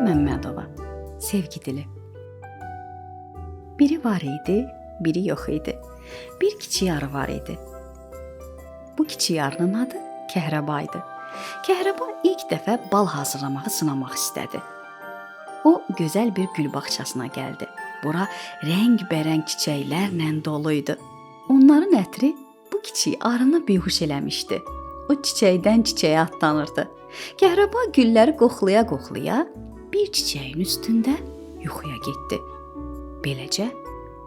Məmmədova. Sevgi dili. Biri var idi, biri yox idi. Bir kiçik arı var idi. Bu kiçik arının adı Kəhrəba idi. Kəhrəba ilk dəfə bal hazırlamağı sınamaq istədi. O gözəl bir gül bağçasına gəldi. Bura rəngbərəng çiçəklərlə dolu idi. Onların ətri bu kiçik arını bihuş eləmişdi. O çiçəkdən çiçəyə atlanırdı. Kəhrəba gülləri qoxlaya-qoxlaya bir çiçəyin üstündə yuxuya getdi. Beləcə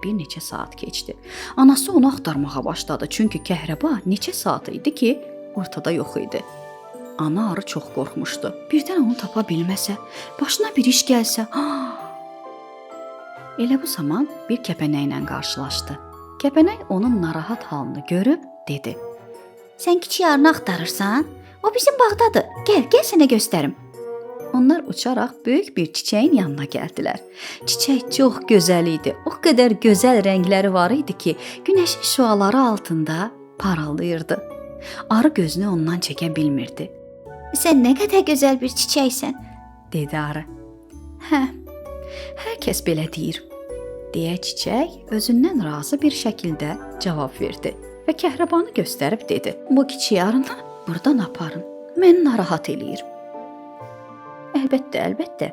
bir neçə saat keçdi. Anası onu axtarmağa başladı, çünki Kəhrəba neçə saat idi ki, ortada yox idi. Ana arı çox qorxmuşdu. Birdən onu tapa bilməsə, başına bir iş gəlsə. Elə bu zaman bir kəpənəklə qarşılaşdı. Kəpənək onun narahat halını görüb dedi: "Sən kiçik arını axtarırsan? O bizim bağdadır. Gəl sənə göstərim." Onlar uçaraq böyük bir çiçəyin yanına gəldilər. Çiçək çox gözəl idi. O qədər gözəl rəngləri var idi ki, günəşin şüaları altında parıldayırdı. Arı gözünü ondan çəkə bilmirdi. "Sən nə qədər gözəl bir çiçəksən," dedi arı. Hər kəs belə deyir," deyə çiçək özündən razı bir şəkildə cavab verdi və Kəhrəbanı göstərib dedi: "Bu kiçik arını burdan aparın. Məni narahat eləyir." Əlbəttə,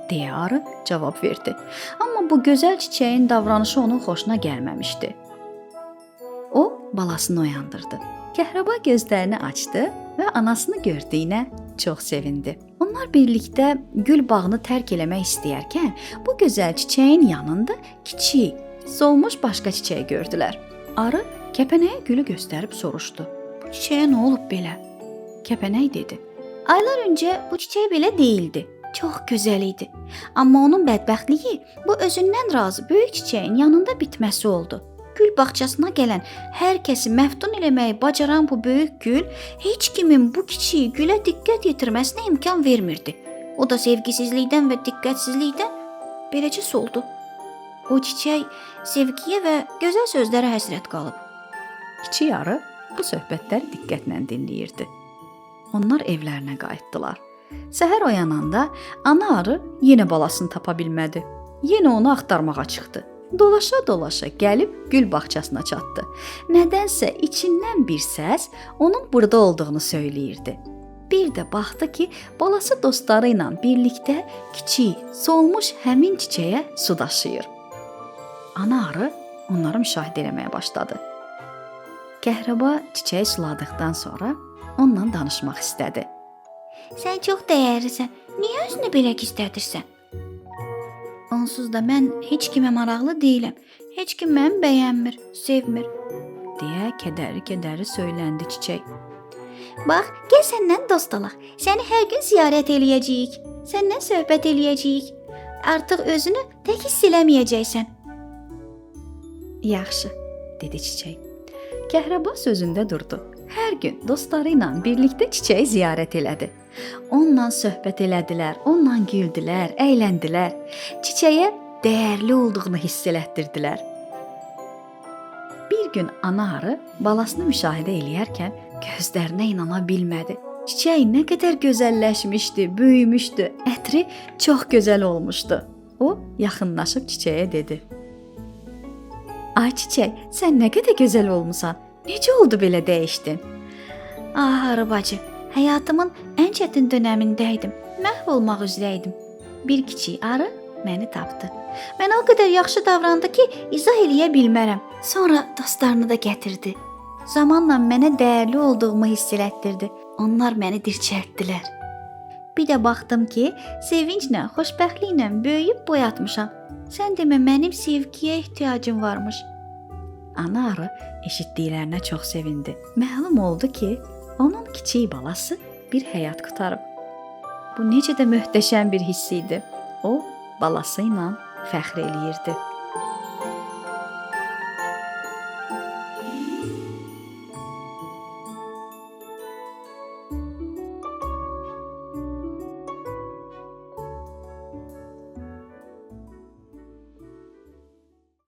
deyə arı cavab verdi. Amma bu gözəl çiçəyin davranışı onun xoşuna gəlməmişdi. O balasını oyandırdı. Kəhrəba gözlərini açdı və anasını gördüyünə çox sevindi. Onlar birlikdə gül bağını tərk eləmək istəyərkən bu gözəl çiçəyin yanında kiçik, solmuş başqa çiçək gördülər. Arı kəpənəyə gülü göstərib soruşdu: "Bu çiçəyə nə olub belə?" Kəpənək dedi: "Aylar öncə bu çiçək belə değildi. Çox gözəl idi. Amma onun bədbəxtliyi bu özündən razı böyük çiçəyin yanında bitməsi oldu. Gül bağçasına gələn hər kəsi məftun eləməyi bacaran bu böyük gül heç kimin bu kiçik gülə diqqət yetirməsinə imkan vermirdi. O da sevgisizlikdən və diqqətsizlikdən beləcə soldu. O çiçək sevgiyə və gözəl sözlərə həsrət qalıb." Kiçik arı bu söhbətləri diqqətlə dinləyirdi. Onlar evlərinə qayıtdılar. Səhər oyananda ana arı yenə balasını tapa bilmədi. Yenə onu axtarmağa çıxdı. Dolaşa-dolaşa gəlib gül bağçasına çatdı. Nədənsə içindən bir səs onun burada olduğunu söyləyirdi. Bir də baxdı ki, balası dostları ilə birlikdə kiçik, solmuş həmin çiçəyə su daşıyır. Ana arı onları müşahidə etməyə başladı. Kəhrəba çiçəyi suladıqdan sonra onunla danışmaq istədi. "Sən çox dəyərlisən. Niyə özünü belə gizlədirsən?" "Onsuz da mən heç kimə maraqlı deyiləm. Heç kim məni bəyənmir, sevmir," deyə kədərli-kədərli söyləndi çiçək. "Bax, gəl səndən dost olaq. Səni hər gün ziyarət eləyəcəyik. Səndən söhbət eləyəcəyik. Artıq özünü tək hiss eləməyəcəksən." "Yaxşı," dedi çiçək. Kəhrəba sözündə durdu. Hər gün dostları ilə birlikdə çiçəyi ziyarət elədi. Onunla söhbət elədilər, onunla güldülər, əyləndilər. Çiçəyə dəyərli olduğunu hiss elətdirdilər. Bir gün ana arı balasını müşahidə eləyərkən gözlərinə inana bilmədi. Çiçək nə qədər gözəlləşmişdi, böyümüşdü, ətri çox gözəl olmuşdu. O yaxınlaşıb çiçəyə dedi: "Ay çiçək, sən nə qədər gözəl olmusan. Necə oldu belə dəyişdin?" "Ah arı bacı, həyatımın ən çətin dönəmində idim. Məhv olmaq üzrəydim. Bir kiçik arı məni tapdı. Mənə o qədər yaxşı davrandı ki, izah eləyə bilmərəm. Sonra dostlarını da gətirdi. Zamanla mənə dəyərli olduğumu hiss elətdirdi. Onlar məni dirçəltdilər. Bir də baxdım ki, sevinclə, xoşbəxtliklə böyüyüb boy atmışam. Sən demə mənim sevgiyə ehtiyacım varmış." Ana arı eşitdiklərinə çox sevindi. Məlum oldu ki, onun kiçik balası bir həyat qurtarıb. Bu necə də möhtəşəm bir hiss idi. O balası ilə fəxr eləyirdi.